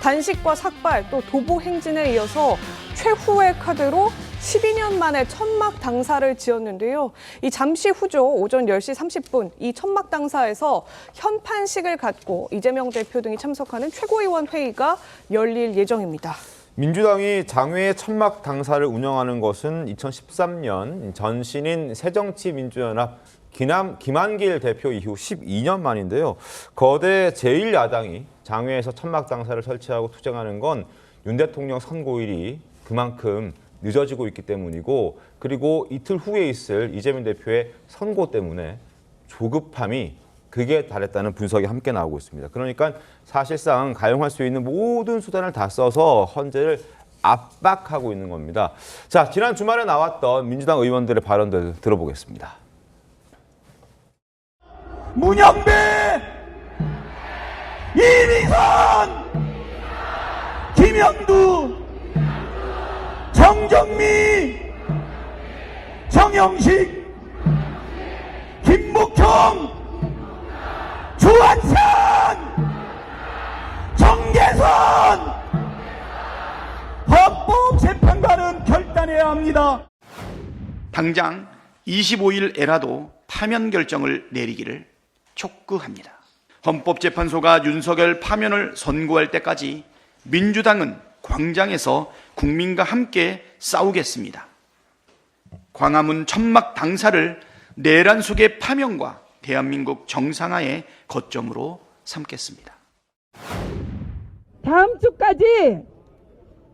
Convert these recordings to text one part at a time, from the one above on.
단식과 삭발 또 도보 행진에 이어서 최후의 카드로 12년 만에 천막 당사를 지었는데요. 이 잠시 후죠. 오전 10시 30분 이 천막 당사에서 현판식을 갖고 이재명 대표 등이 참석하는 최고위원 회의가 열릴 예정입니다. 민주당이 장외 천막 당사를 운영하는 것은 2013년 전신인 새정치민주연합 김한길 대표 이후 12년 만인데요. 거대 제1야당이 장외에서 천막 당사를 설치하고 투쟁하는 건 윤 대통령 선고일이 그만큼 늦어지고 있기 때문이고, 그리고 이틀 후에 있을 이재명 대표의 선고 때문에 조급함이 극에 달했다는 분석이 함께 나오고 있습니다. 그러니까 사실상 가용할 수 있는 모든 수단을 다 써서 헌재를 압박하고 있는 겁니다. 자, 지난 주말에 나왔던 민주당 의원들의 발언들 들어보겠습니다. 문영배, 이미선, 김영두, 정정미, 정영식, 김묵형, 주한선, 정계선, 헌법재판관은 결단해야 합니다. 당장 25일에라도 파면 결정을 내리기를 촉구합니다. 헌법재판소가 윤석열 파면을 선고할 때까지 민주당은 광장에서 국민과 함께 싸우겠습니다. 광화문 천막 당사를 내란 속의 파면과 대한민국 정상화의 거점으로 삼겠습니다. 다음 주까지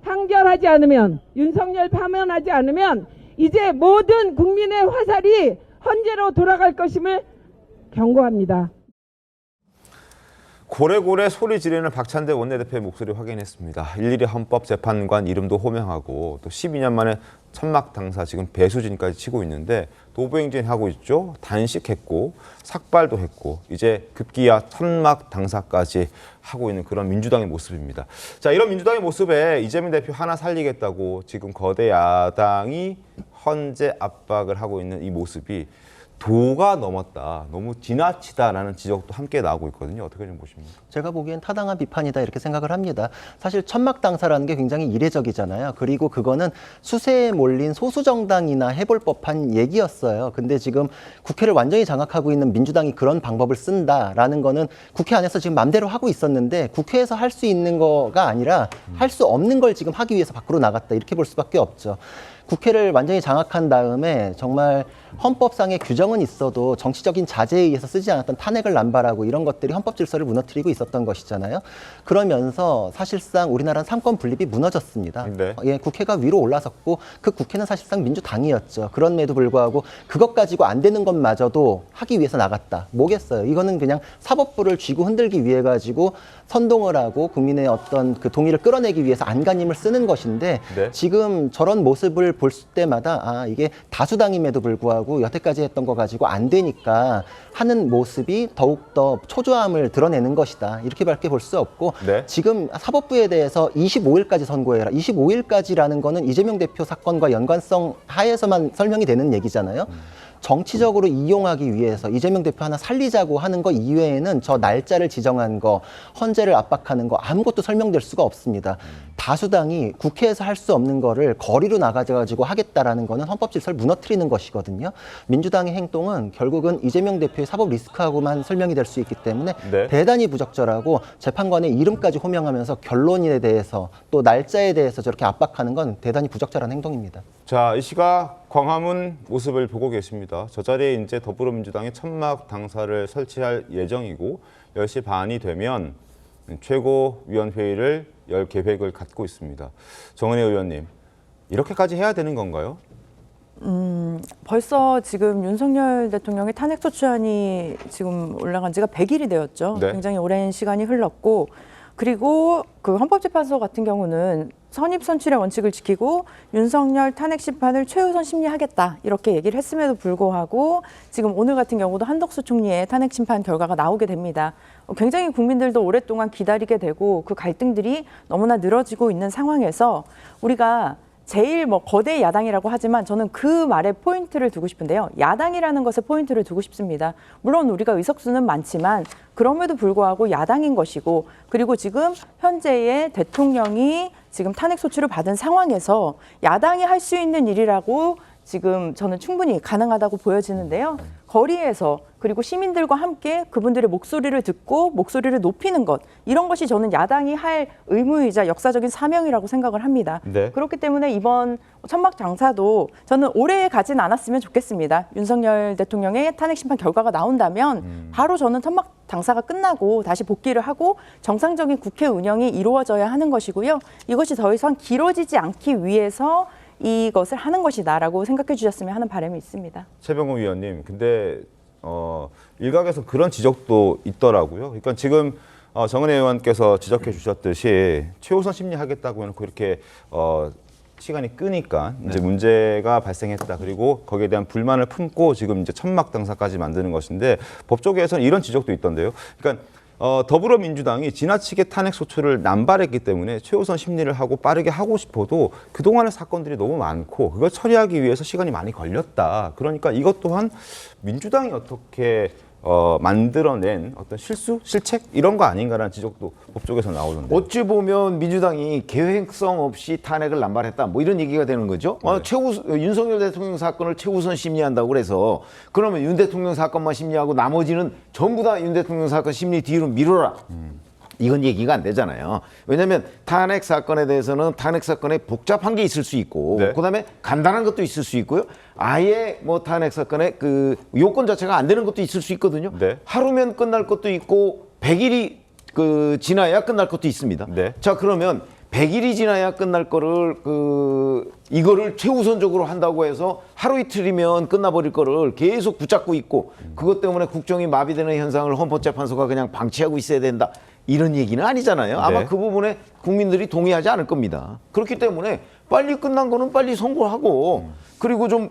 판결하지 않으면, 윤석열 파면하지 않으면 이제 모든 국민의 화살이 헌재로 돌아갈 것임을 경고합니다. 고래고래 소리 지르는 박찬대 원내대표의 목소리 확인했습니다. 일일이 헌법재판관 이름도 호명하고 또 12년 만에 천막 당사 지금 배수진까지 치고 있는데 도보행진 하고 있죠. 단식했고 삭발도 했고 이제 급기야 천막 당사까지 하고 있는 그런 민주당의 모습입니다. 자, 이런 민주당의 모습에 이재명 대표 하나 살리겠다고 지금 거대 야당이 헌재 압박을 하고 있는 이 모습이 도가 넘었다, 너무 지나치다라는 지적도 함께 나오고 있거든요. 어떻게 좀 보십니까? 제가 보기엔 타당한 비판이다 이렇게 생각을 합니다. 사실 천막 당사라는 게 굉장히 이례적이잖아요. 그리고 그거는 수세에 몰린 소수 정당이나 해볼 법한 얘기였어요. 근데 지금 국회를 완전히 장악하고 있는 민주당이 그런 방법을 쓴다라는 거는 국회 안에서 지금 맘대로 하고 있었는데 국회에서 할 수 있는 거가 아니라 할 수 없는 걸 지금 하기 위해서 밖으로 나갔다 이렇게 볼 수밖에 없죠. 국회를 완전히 장악한 다음에 정말 헌법상의 규정은 있어도 정치적인 자제에 의해서 쓰지 않았던 탄핵을 남발하고 이런 것들이 헌법 질서를 무너뜨리고 있었던 것이잖아요. 그러면서 사실상 우리나라는 삼권 분립이 무너졌습니다. 네. 예, 국회가 위로 올라섰고 그 국회는 사실상 민주당이었죠. 그럼에도 불구하고 그것 가지고 안 되는 것마저도 하기 위해서 나갔다. 뭐겠어요. 이거는 그냥 사법부를 쥐고 흔들기 위해 가지고 선동을 하고 국민의 어떤 그 동의를 끌어내기 위해서 안간힘을 쓰는 것인데 네. 지금 저런 모습을 볼 때마다 아, 이게 다수당임에도 불구하고 여태까지 했던 거 가지고 안 되니까 하는 모습이 더욱더 초조함을 드러내는 것이다. 이렇게밖에 볼 수 없고 네. 지금 사법부에 대해서 25일까지 선고해라. 25일까지라는 거는 이재명 대표 사건과 연관성 하에서만 설명이 되는 얘기잖아요. 정치적으로 이용하기 위해서 이재명 대표 하나 살리자고 하는 거 이외에는 저 날짜를 지정한 거, 헌재를 압박하는 거 아무것도 설명될 수가 없습니다. 다수당이 국회에서 할 수 없는 거를 거리로 나가가지고 하겠다라는 거는 헌법 질서를 무너뜨리는 것이거든요. 민주당의 행동은 결국은 이재명 대표의 사법 리스크하고만 설명이 될 수 있기 때문에 네. 대단히 부적절하고 재판관의 이름까지 호명하면서 결론에 대해서 또 날짜에 대해서 저렇게 압박하는 건 대단히 부적절한 행동입니다. 자, 이 시각 광화문 모습을 보고 계십니다. 저 자리에 이제 더불어민주당이 천막 당사를 설치할 예정이고 10시 반이 되면 최고위원회의를 열 계획을 갖고 있습니다. 정은혜 의원님, 이렇게까지 해야 되는 건가요? 벌써 지금 윤석열 대통령의 탄핵소추안이 지금 올라간 지가 100일이 되었죠. 네. 굉장히 오랜 시간이 흘렀고, 그리고 그 헌법재판소 같은 경우는 선입선출의 원칙을 지키고 윤석열 탄핵 심판을 최우선 심리하겠다 이렇게 얘기를 했음에도 불구하고 지금 오늘 같은 경우도 한덕수 총리의 탄핵 심판 결과가 나오게 됩니다. 굉장히 국민들도 오랫동안 기다리게 되고 그 갈등들이 너무나 늘어지고 있는 상황에서 우리가 제일 뭐 거대 야당이라고 하지만 저는 그 말에 포인트를 두고 싶은데요. 야당이라는 것에 포인트를 두고 싶습니다. 물론 우리가 의석수는 많지만 그럼에도 불구하고 야당인 것이고, 그리고 지금 현재의 대통령이 지금 탄핵 소추를 받은 상황에서 야당이 할 수 있는 일이라고 지금 저는 충분히 가능하다고 보여지는데요. 거리에서 그리고 시민들과 함께 그분들의 목소리를 듣고 목소리를 높이는 것, 이런 것이 저는 야당이 할 의무이자 역사적인 사명이라고 생각을 합니다. 네. 그렇기 때문에 이번 천막 장사도 저는 오래 가진 않았으면 좋겠습니다. 윤석열 대통령의 탄핵 심판 결과가 나온다면 바로 저는 천막 장사가 끝나고 다시 복귀를 하고 정상적인 국회 운영이 이루어져야 하는 것이고요. 이것이 더 이상 길어지지 않기 위해서 이것을 하는 것이다라고 생각해 주셨으면 하는 바람이 있습니다. 최병호 위원님, 근데 일각에서 그런 지적도 있더라고요. 그러니까 지금 정은혜 의원께서 지적해 주셨듯이 최우선 심리하겠다고 해놓고 이렇게 시간이 끄니까 이제 문제가 발생했다. 그리고 거기에 대한 불만을 품고 지금 이제 천막 당사까지 만드는 것인데, 법조계에서는 이런 지적도 있던데요. 그러니까 더불어민주당이 지나치게 탄핵 소추를 남발했기 때문에 최우선 심리를 하고 빠르게 하고 싶어도 그동안의 사건들이 너무 많고 그걸 처리하기 위해서 시간이 많이 걸렸다. 그러니까 이것 또한 민주당이 어떻게 만들어낸 어떤 실수, 실책 이런 거 아닌가라는 지적도 법조계에서 나오던데. 어찌 보면 민주당이 계획성 없이 탄핵을 남발했다, 뭐 이런 얘기가 되는 거죠. 윤석열 대통령 사건을 최우선 심리한다고 그래서 그러면 윤 대통령 사건만 심리하고 나머지는 전부 다 윤 대통령 사건 심리 뒤로 미뤄라. 이건 얘기가 안 되잖아요. 왜냐하면 탄핵 사건에 대해서는 탄핵 사건에 복잡한 게 있을 수 있고, 네. 그다음에 간단한 것도 있을 수 있고요. 아예 뭐 탄핵 사건에 그 요건 자체가 안 되는 것도 있을 수 있거든요. 네. 하루면 끝날 것도 있고 100일이 지나야 끝날 것도 있습니다. 네. 자, 그러면 100일이 지나야 끝날 거를 이거를 최우선적으로 한다고 해서 하루 이틀이면 끝나버릴 거를 계속 붙잡고 있고, 그것 때문에 국정이 마비되는 현상을 헌법재판소가 그냥 방치하고 있어야 된다, 이런 얘기는 아니잖아요. 아마 네. 그 부분에 국민들이 동의하지 않을 겁니다. 그렇기 때문에 빨리 끝난 거는 빨리 선고하고, 그리고 좀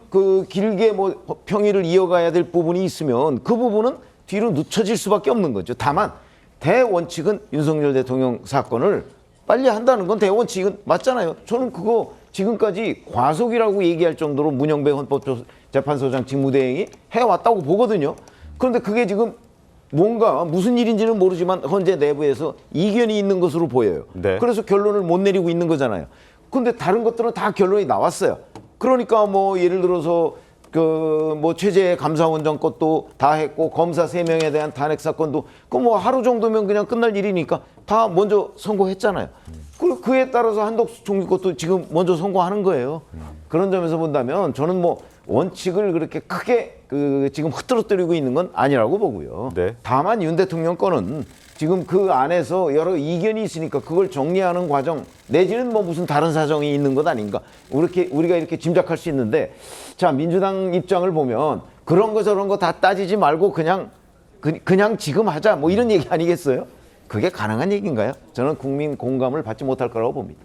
길게 뭐 평의를 이어가야 될 부분이 있으면 그 부분은 뒤로 늦춰질 수밖에 없는 거죠. 다만 대원칙은 윤석열 대통령 사건을 빨리 한다는 건 대원칙은 맞잖아요. 저는 그거 지금까지 과속이라고 얘기할 정도로 문영배 헌법재판소장 직무대행이 해왔다고 보거든요. 그런데 그게 지금 뭔가 무슨 일인지는 모르지만 헌재 내부에서 이견이 있는 것으로 보여요. 네. 그래서 결론을 못 내리고 있는 거잖아요. 그런데 다른 것들은 다 결론이 나왔어요. 그러니까 뭐 예를 들어서 뭐 최재 감사원장 것도 다 했고, 검사 3명에 대한 탄핵 사건도 뭐 하루 정도면 그냥 끝날 일이니까 다 먼저 선고했잖아요. 그에 따라서 한덕수 총리 것도 지금 먼저 선고하는 거예요. 그런 점에서 본다면 저는 뭐 원칙을 그렇게 크게 지금 흐트러뜨리고 있는 건 아니라고 보고요. 네. 다만 윤 대통령 거는 지금 그 안에서 여러 이견이 있으니까 그걸 정리하는 과정, 내지는 뭐 무슨 다른 사정이 있는 것 아닌가, 우리가 이렇게 짐작할 수 있는데, 자, 민주당 입장을 보면 그런 거 저런 거 다 따지지 말고 그냥 지금 하자, 뭐 이런 얘기 아니겠어요? 그게 가능한 얘기인가요? 저는 국민 공감을 받지 못할 거라고 봅니다.